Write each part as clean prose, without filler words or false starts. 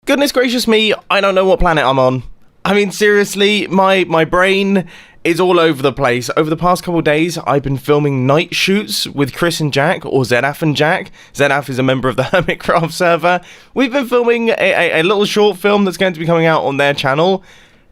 Goodness gracious me, I don't know what planet I'm on. I mean, seriously, my brain is all over the place. Over the past couple of days, I've been filming night shoots with Chris and Jack, or Zedaf and Jack. Zedaf is a member of the Hermitcraft server. We've been filming a little short film that's going to be coming out on their channel,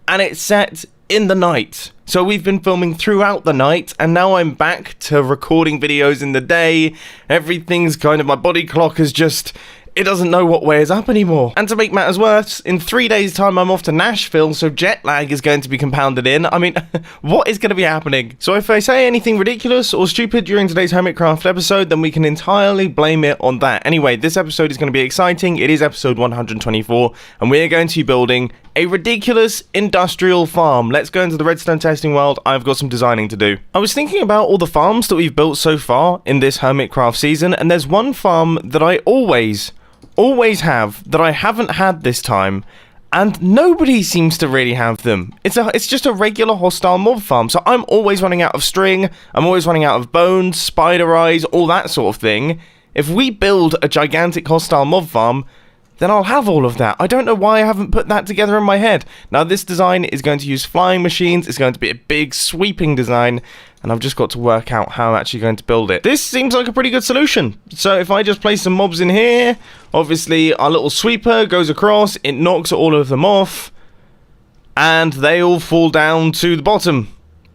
and it's set in the night. So we've been filming throughout the night, and now I'm back to recording videos in the day. Everything's kind of, my body clock is just, it doesn't know what way is up anymore. And to make matters worse, in 3 days time I'm off to Nashville, so jet lag is going to be compounded in. I mean, what is going to be happening? So if I say anything ridiculous or stupid during today's Hermitcraft episode, then we can entirely blame it on that. Anyway, this episode is going to be exciting. It is episode 124, and we're going to be building a ridiculous industrial farm. Let's go into the redstone testing world. I've got some designing to do. I was thinking about all the farms that we've built so far in this Hermitcraft season, and there's one farm that I always have that I haven't had this time, and nobody seems to really have them. It's just a regular hostile mob farm, so I'm always running out of string, I'm always running out of bones, spider eyes, all that sort of thing. If we build a gigantic hostile mob farm, then I'll have all of that. I don't know why I haven't put that together in my head. Now, this design is going to use flying machines. It's going to be a big, sweeping design, and I've just got to work out how I'm actually going to build it. This seems like a pretty good solution. So if I just place some mobs in here, obviously our little sweeper goes across, it knocks all of them off, and they all fall down to the bottom.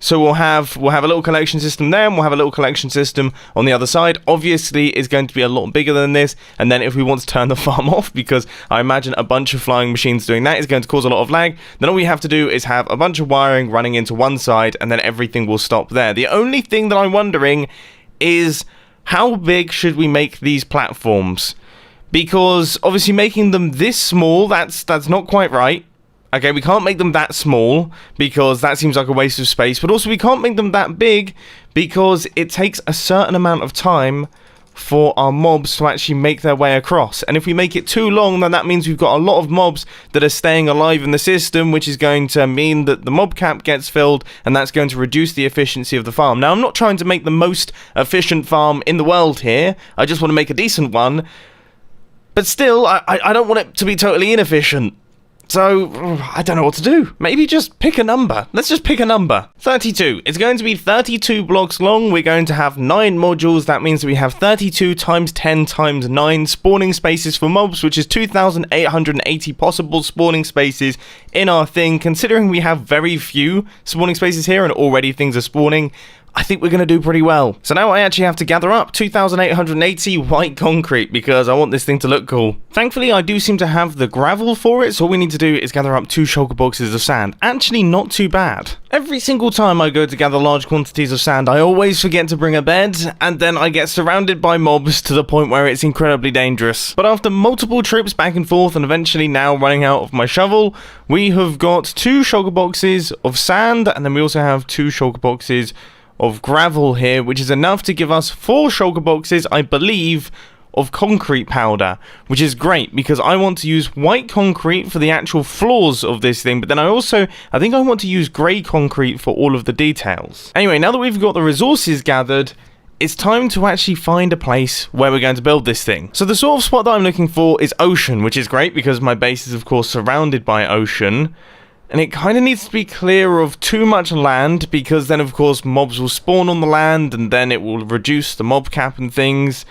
So we'll have a little collection system there, and we'll have a little collection system on the other side. Obviously, it's going to be a lot bigger than this, and then if we want to turn the farm off, because I imagine a bunch of flying machines doing that is going to cause a lot of lag, then all we have to do is have a bunch of wiring running into one side, and then everything will stop there. The only thing that I'm wondering is, how big should we make these platforms? Because, obviously, making them this small, that's not quite right. Okay, we can't make them that small, because that seems like a waste of space, but also we can't make them that big, because it takes a certain amount of time for our mobs to actually make their way across. And if we make it too long, then that means we've got a lot of mobs that are staying alive in the system, which is going to mean that the mob cap gets filled, and that's going to reduce the efficiency of the farm. Now, I'm not trying to make the most efficient farm in the world here, I just want to make a decent one, but still, I don't want it to be totally inefficient. So, I don't know what to do. Maybe just pick a number. Let's just pick a number. 32. It's going to be 32 blocks long. We're going to have 9 modules. That means that we have 32 times 10 times 9 spawning spaces for mobs, which is 2,880 possible spawning spaces in our thing. Considering we have very few spawning spaces here and already things are spawning, I think we're going to do pretty well. So now I actually have to gather up 2,880 white concrete because I want this thing to look cool. Thankfully, I do seem to have the gravel for it, so all we need to do is gather up 2 shulker boxes of sand. Actually, not too bad. Every single time I go to gather large quantities of sand, I always forget to bring a bed, and then I get surrounded by mobs to the point where it's incredibly dangerous. But after multiple trips back and forth, and eventually now running out of my shovel, we have got 2 shulker boxes of sand, and then we also have 2 shulker boxes of gravel here, which is enough to give us 4 shulker boxes, I believe, of concrete powder, which is great because I want to use white concrete for the actual floors of this thing, but then I think I want to use grey concrete for all of the details. Anyway, now that we've got the resources gathered, it's time to actually find a place where we're going to build this thing. So the sort of spot that I'm looking for is ocean, which is great because my base is of course surrounded by ocean. And it kind of needs to be clear of too much land, because then of course mobs will spawn on the land, and then it will reduce the mob cap and things.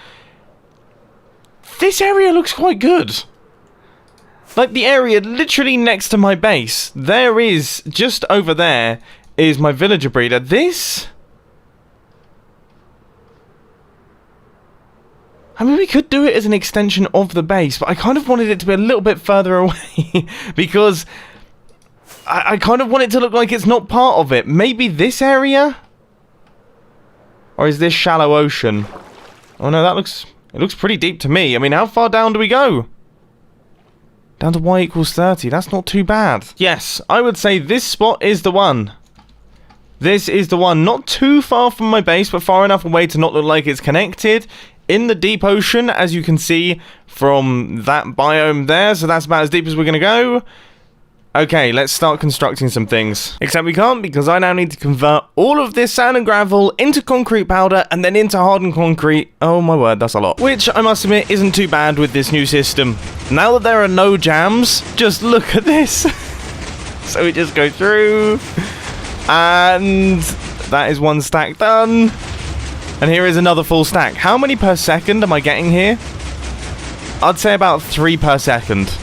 This area looks quite good. Like the area literally next to my base. There is, just over there, is my villager breeder. This... I mean, we could do it as an extension of the base, but I kind of wanted it to be a little bit further away, because I kind of want it to look like it's not part of it. Maybe this area? Or is this shallow ocean? Oh no, it looks pretty deep to me. I mean, how far down do we go? Down to y equals 30. That's not too bad. Yes, I would say this spot is the one. This is the one. Not too far from my base, but far enough away to not look like it's connected. In the deep ocean, as you can see from that biome there. So that's about as deep as we're going to go. Okay, let's start constructing some things. Except we can't, because I now need to convert all of this sand and gravel into concrete powder and then into hardened concrete. Oh my word, that's a lot. Which, I must admit, isn't too bad with this new system. Now that there are no jams, just look at this. So we just go through, and that is one stack done. And here is another full stack. How many per second am I getting here? I'd say about 3 per second.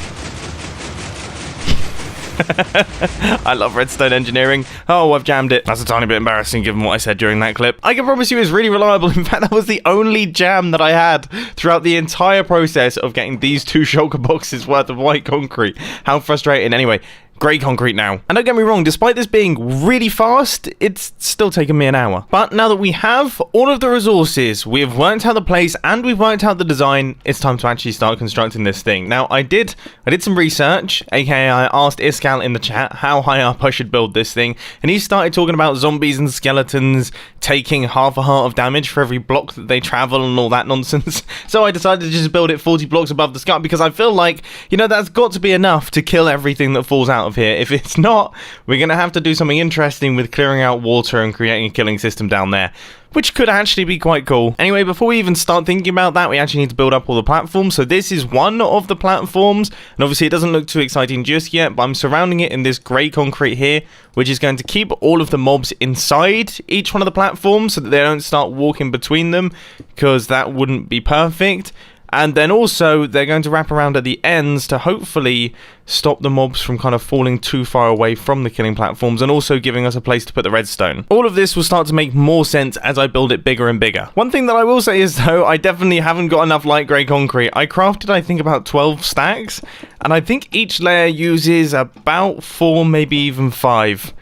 I love redstone engineering. Oh, I've jammed it. That's a tiny bit embarrassing given what I said during that clip. I can promise you it's really reliable. In fact, that was the only jam that I had throughout the entire process of getting these 2 shulker boxes worth of white concrete. How frustrating. Anyway, grey concrete now. And don't get me wrong, despite this being really fast, it's still taken me an hour. But now that we have all of the resources, we've worked out the place and we've worked out the design, it's time to actually start constructing this thing. Now, I did some research, aka I asked Iskal in the chat how high up I should build this thing, and he started talking about zombies and skeletons taking half a heart of damage for every block that they travel and all that nonsense. So I decided to just build it 40 blocks above the sky because I feel like, you know, that's got to be enough to kill everything that falls out of here. If it's not, we're going to have to do something interesting with clearing out water and creating a killing system down there, which could actually be quite cool. Anyway, before we even start thinking about that, we actually need to build up all the platforms. So this is one of the platforms, and obviously it doesn't look too exciting just yet, but I'm surrounding it in this grey concrete here, which is going to keep all of the mobs inside each one of the platforms so that they don't start walking between them, because that wouldn't be perfect. And then also, they're going to wrap around at the ends to hopefully stop the mobs from kind of falling too far away from the killing platforms, and also giving us a place to put the redstone. All of this will start to make more sense as I build it bigger and bigger. One thing that I will say is, though, I definitely haven't got enough light grey concrete. I crafted, I think, about 12 stacks, and I think each layer uses about 4, maybe even 5.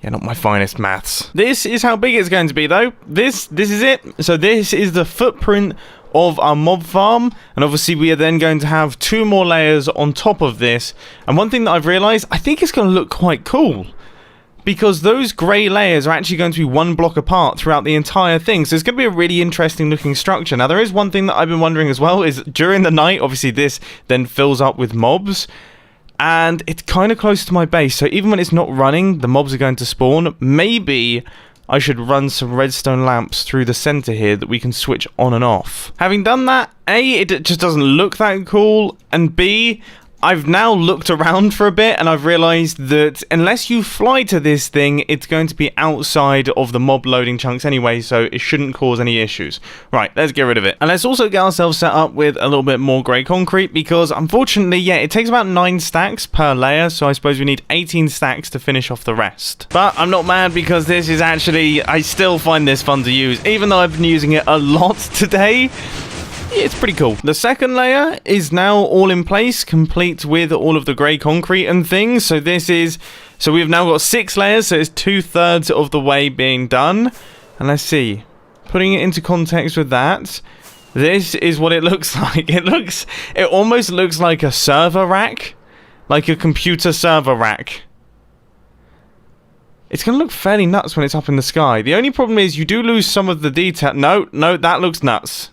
Yeah, not my finest maths. This is how big it's going to be, though. This is it. So this is the footprint of our mob farm, and obviously we are then going to have 2 more layers on top of this. And one thing that I've realized, I think it's going to look quite cool, because those grey layers are actually going to be 1 block apart throughout the entire thing. So it's going to be a really interesting looking structure. Now, there is one thing that I've been wondering as well, is during the night, obviously this then fills up with mobs, and it's kind of close to my base, so even when it's not running, the mobs are going to spawn. Maybe I should run some redstone lamps through the center here that we can switch on and off. Having done that, A, it just doesn't look that cool, and B, I've now looked around for a bit and I've realized that unless you fly to this thing, it's going to be outside of the mob loading chunks anyway, so it shouldn't cause any issues. Right, let's get rid of it. And let's also get ourselves set up with a little bit more grey concrete, because unfortunately, yeah, it takes about 9 stacks per layer, so I suppose we need 18 stacks to finish off the rest. But I'm not mad, because this is actually, I still find this fun to use, even though I've been using it a lot today. It's pretty cool. The second layer is now all in place, complete with all of the grey concrete and things. So we've now got 6 layers, so it's 2/3 of the way being done. And let's see, putting it into context with that, this is what it looks like. It almost looks like a server rack, like a computer server rack. It's going to look fairly nuts when it's up in the sky. The only problem is you do lose some of the detail. No, that looks nuts.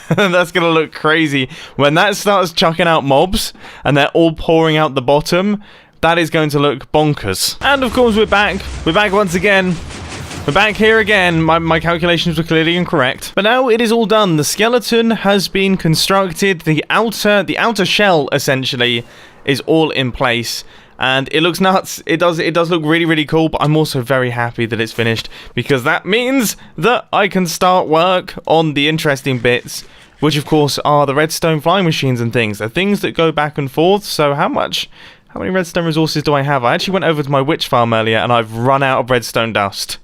That's going to look crazy. When that starts chucking out mobs and they're all pouring out the bottom, that is going to look bonkers. And of course, we're back. We're back once again. We're back here again. My calculations were clearly incorrect. But now it is all done. The skeleton has been constructed. The outer shell, essentially, is all in place. And it looks nuts. It does look really, really cool, but I'm also very happy that it's finished, because that means that I can start work on the interesting bits, which of course are the redstone flying machines and things. They're things that go back and forth. So how many redstone resources do I have? I actually went over to my witch farm earlier and I've run out of redstone dust.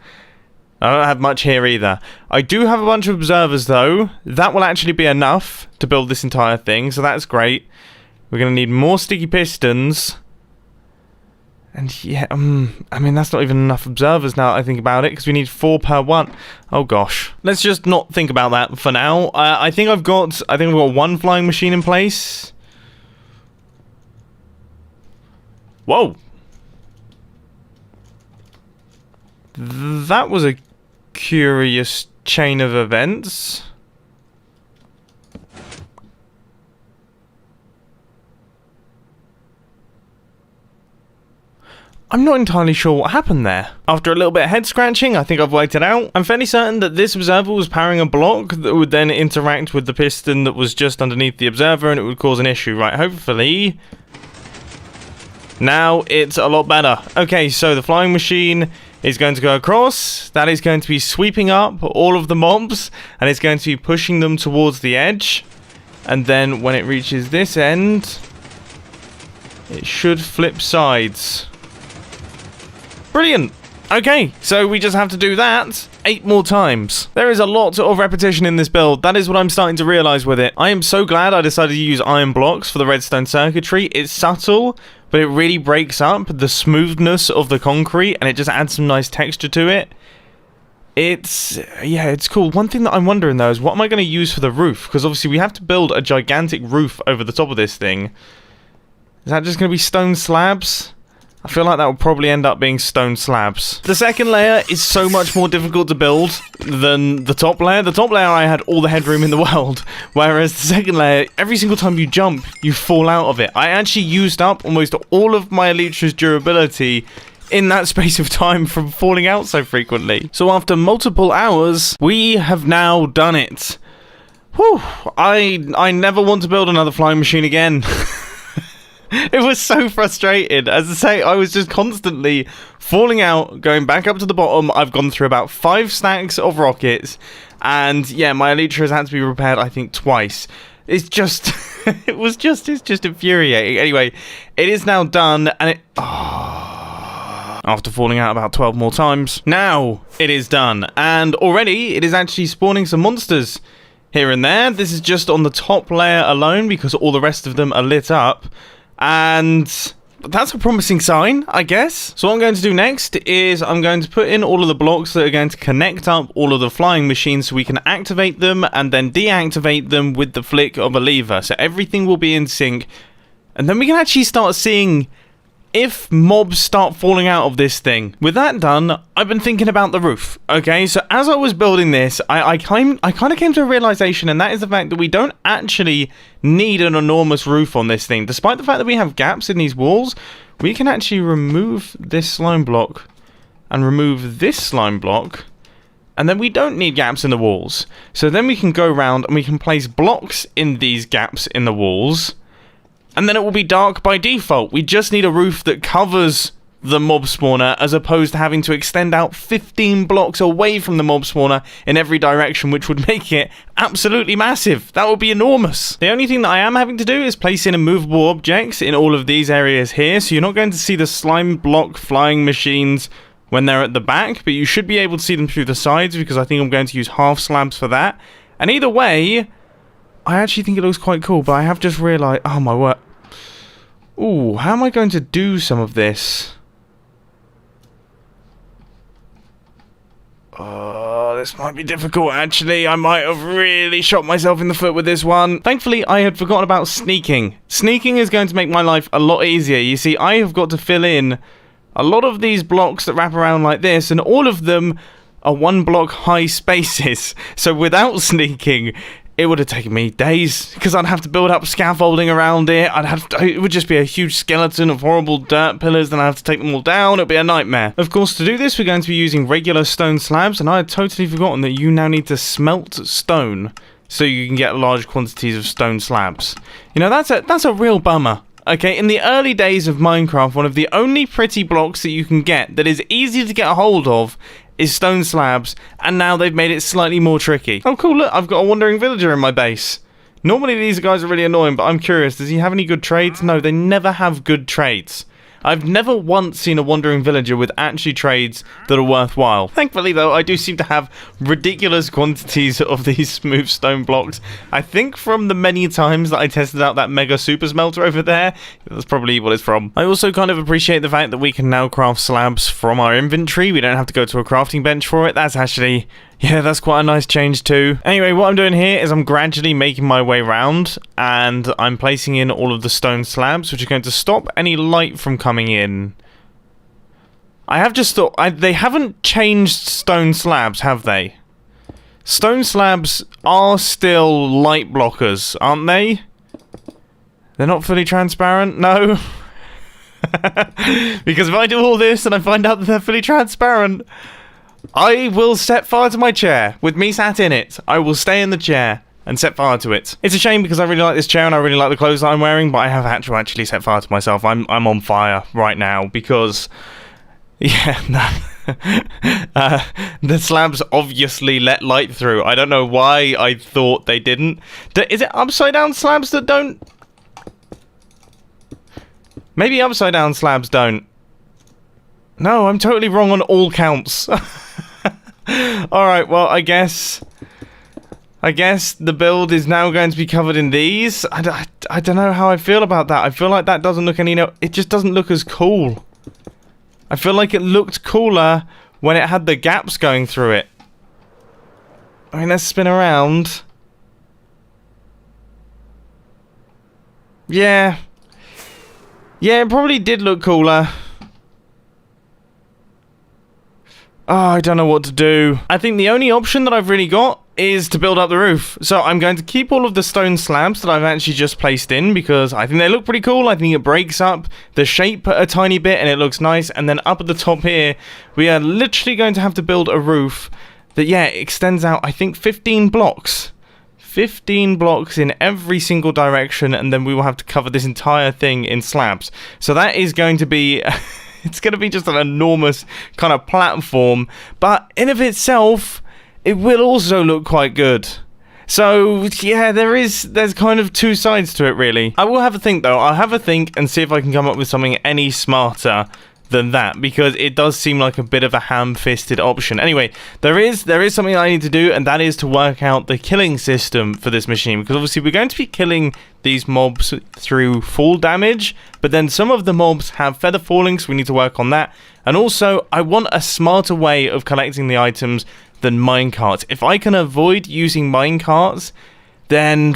I don't have much here either. I do have a bunch of observers though. That will actually be enough to build this entire thing, so that's great. We're going to need more sticky pistons. And yeah, I mean, that's not even enough observers now that I think about it, because we need 4 per one. Oh gosh. Let's just not think about that for now. I think I've got 1 flying machine in place. Whoa. That was a curious chain of events. I'm not entirely sure what happened there. After a little bit of head scratching, I think I've worked it out. I'm fairly certain that this observer was powering a block that would then interact with the piston that was just underneath the observer, and it would cause an issue, right? Hopefully now it's a lot better. Okay, so the flying machine is going to go across. That is going to be sweeping up all of the mobs, and it's going to be pushing them towards the edge. And then when it reaches this end, it should flip sides. Brilliant. Okay, so we just have to do that 8 more times. There is a lot of repetition in this build. That is what I'm starting to realize with it. I am so glad I decided to use iron blocks for the redstone circuitry. It's subtle, but it really breaks up the smoothness of the concrete, and it just adds some nice texture to it. It's cool. One thing that I'm wondering though is, what am I going to use for the roof? Because obviously we have to build a gigantic roof over the top of this thing. Is that just going to be stone slabs? I feel like that will probably end up being stone slabs. The second layer is so much more difficult to build than the top layer. The top layer, I had all the headroom in the world, whereas the second layer, every single time you jump, you fall out of it. I actually used up almost all of my Elytra's durability in that space of time from falling out so frequently. So after multiple hours, we have now done it. Whew, I never want to build another flying machine again. It was so frustrating. As I say, I was just constantly falling out, going back up to the bottom. I've gone through about 5 stacks of rockets, and yeah, my Elytra has had to be repaired, I think, twice. It's just, it's just infuriating. Anyway, it is now done, and after falling out about 12 more times, now it is done, and already it is actually spawning some monsters here and there. This is just on the top layer alone, because all the rest of them are lit up. And that's a promising sign, I guess. So what I'm going to do next is I'm going to put in all of the blocks that are going to connect up all of the flying machines so we can activate them and then deactivate them with the flick of a lever. So everything will be in sync. And then we can actually start seeing if mobs start falling out of this thing. With that done, I've been thinking about the roof. Okay, so as I was building this, I kind of came to a realization, and that is the fact that we don't actually need an enormous roof on this thing. Despite the fact that we have gaps in these walls, we can actually remove this slime block and remove this slime block, and then we don't need gaps in the walls. So then we can go around and we can place blocks in these gaps in the walls, and then it will be dark by default. We just need a roof that covers the mob spawner, as opposed to having to extend out 15 blocks away from the mob spawner in every direction, which would make it absolutely massive. That would be enormous. The only thing that I am having to do is place in immovable objects in all of these areas here, so you're not going to see the slime block flying machines when they're at the back, but you should be able to see them through the sides, because I think I'm going to use half slabs for that. And either way, I actually think it looks quite cool, but I have just realised... Oh my word. Ooh, how am I going to do some of this? Oh, this might be difficult, actually. I might have really shot myself in the foot with this one. Thankfully, I had forgotten about sneaking. Sneaking is going to make my life a lot easier. You see, I have got to fill in a lot of these blocks that wrap around like this, and all of them are 1 block high spaces. So without sneaking, it would have taken me days, because I'd have to build up scaffolding around it. It would just be a huge skeleton of horrible dirt pillars, then I'd have to take them all down. It would be a nightmare. Of course, to do this, we're going to be using regular stone slabs, and I had totally forgotten that you now need to smelt stone so you can get large quantities of stone slabs. You know, that's a real bummer. Okay, in the early days of Minecraft, one of the only pretty blocks that you can get that is easy to get a hold of is stone slabs, and now they've made it slightly more tricky. Oh cool, look, I've got a wandering villager in my base. Normally these guys are really annoying, but I'm curious, does he have any good trades? No, they never have good trades. I've never once seen a wandering villager with actually trades that are worthwhile. Thankfully though, I do seem to have ridiculous quantities of these smooth stone blocks. I think from the many times that I tested out that mega super smelter over there, that's probably what it's from. I also kind of appreciate the fact that we can now craft slabs from our inventory. We don't have to go to a crafting bench for it. That's actually... yeah, that's quite a nice change too. Anyway, what I'm doing here is I'm gradually making my way around, and I'm placing in all of the stone slabs, which are going to stop any light from coming in. I have just thought, they haven't changed stone slabs, have they? Stone slabs are still light blockers, aren't they? They're not fully transparent? No? Because if I do all this and I find out that they're fully transparent, I will set fire to my chair. With me sat in it, I will stay in the chair and set fire to it. It's a shame because I really like this chair and I really like the clothes that I'm wearing, but I have had to actually set fire to myself. I'm on fire right now because, yeah, no. The slabs obviously let light through. I don't know why I thought they didn't. Is it upside down slabs that don't? Maybe upside down slabs don't. No, I'm totally wrong on all counts. Alright, well, I guess the build is now going to be covered in these. I don't know how I feel about that. I feel like that doesn't look it just doesn't look as cool. I feel like it looked cooler when it had the gaps going through it. I mean, let's spin around. Yeah. Yeah, it probably did look cooler. Oh, I don't know what to do. I think the only option that I've really got is to build up the roof. So I'm going to keep all of the stone slabs that I've actually just placed in because I think they look pretty cool. I think it breaks up the shape a tiny bit and it looks nice. And then up at the top here, we are literally going to have to build a roof that, yeah, extends out, I think, 15 blocks. 15 blocks in every single direction, and then we will have to cover this entire thing in slabs. So that is going to be... It's going to be just an enormous kind of platform, but in of itself, it will also look quite good. So, yeah, there's kind of two sides to it, really. I will have a think, though. I'll have a think and see if I can come up with something any smarter than that, because it does seem like a bit of a ham-fisted option. Anyway, there is something I need to do, and that is to work out the killing system for this machine, because obviously we're going to be killing these mobs through fall damage, but then some of the mobs have feather falling, so we need to work on that. And also, I want a smarter way of collecting the items than minecarts. If I can avoid using minecarts, then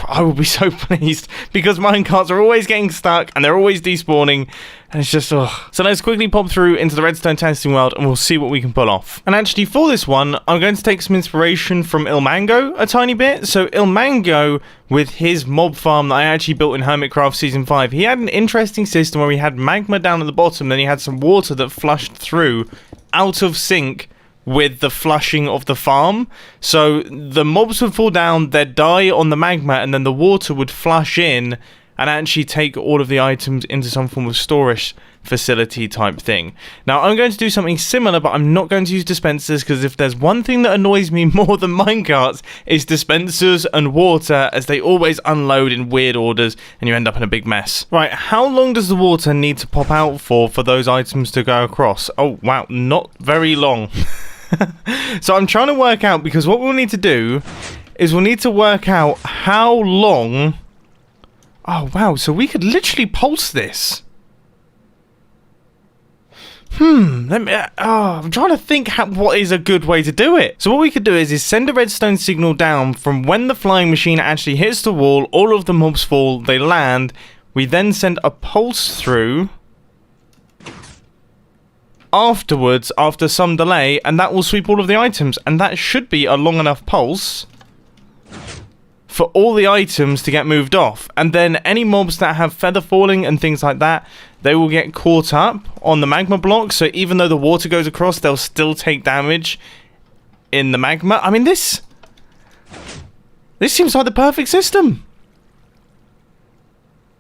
I will be so pleased, because minecarts are always getting stuck and they're always despawning, and it's just, ugh. So let's quickly pop through into the redstone testing world and we'll see what we can pull off. And actually for this one, I'm going to take some inspiration from Ilmango a tiny bit. So Ilmango, with his mob farm that I actually built in Hermitcraft Season 5, he had an interesting system where he had magma down at the bottom, then he had some water that flushed through out of sync with the flushing of the farm. So the mobs would fall down, they'd die on the magma, and then the water would flush in and actually take all of the items into some form of storage facility type thing. Now I'm going to do something similar, but I'm not going to use dispensers, because if there's one thing that annoys me more than minecarts, is dispensers and water, as they always unload in weird orders and you end up in a big mess. Right, how long does the water need to pop out for those items to go across? Oh wow, not very long. So I'm trying to work out, because what we'll need to do is we'll need to work out how long... Oh wow, so we could literally pulse this. I'm trying to think what is a good way to do it. So what we could do is send a redstone signal down from when the flying machine actually hits the wall, all of the mobs fall, they land. We then send a pulse through afterwards, after some delay, and that will sweep all of the items, and that should be a long enough pulse for all the items to get moved off. And then any mobs that have feather falling and things like that, they will get caught up on the magma block, so even though the water goes across, they'll still take damage in the magma. I mean, this seems like the perfect system.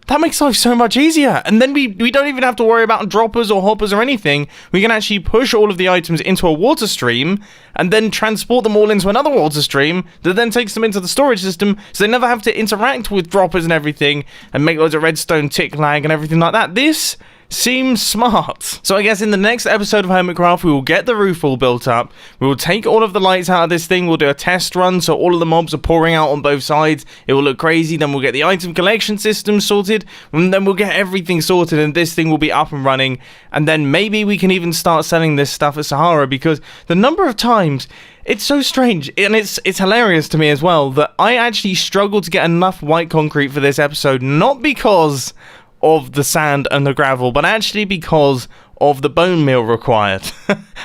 That makes life so much easier. And then we don't even have to worry about droppers or hoppers or anything. We can actually push all of the items into a water stream and then transport them all into another water stream that then takes them into the storage system, so they never have to interact with droppers and everything and make loads of redstone tick lag and everything like that. This seems smart. So I guess in the next episode of Hermitcraft, we will get the roof all built up. We will take all of the lights out of this thing. We'll do a test run, so all of the mobs are pouring out on both sides. It will look crazy. Then we'll get the item collection system sorted, and then we'll get everything sorted, and this thing will be up and running. And then maybe we can even start selling this stuff at Sahara, because the number of times... It's so strange, and it's hilarious to me as well, that I actually struggled to get enough white concrete for this episode, not because of the sand and the gravel, but actually because of the bone meal required.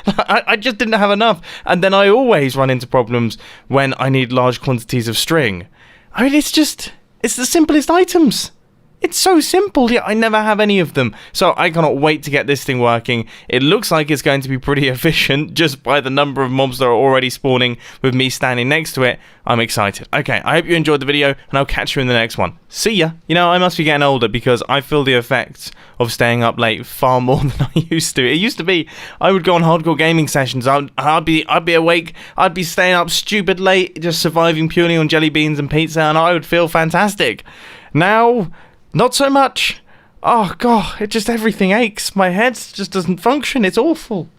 I just didn't have enough, and then I always run into problems when I need large quantities of string. I mean, it's the simplest items. It's so simple, yet I never have any of them. So I cannot wait to get this thing working. It looks like it's going to be pretty efficient just by the number of mobs that are already spawning with me standing next to it. I'm excited. Okay, I hope you enjoyed the video, and I'll catch you in the next one. See ya. You know, I must be getting older because I feel the effects of staying up late far more than I used to. It used to be I would go on hardcore gaming sessions. I'd be awake. I'd be staying up stupid late, just surviving purely on jelly beans and pizza, and I would feel fantastic. Now, not so much. Oh god, everything aches. My head just doesn't function. It's awful.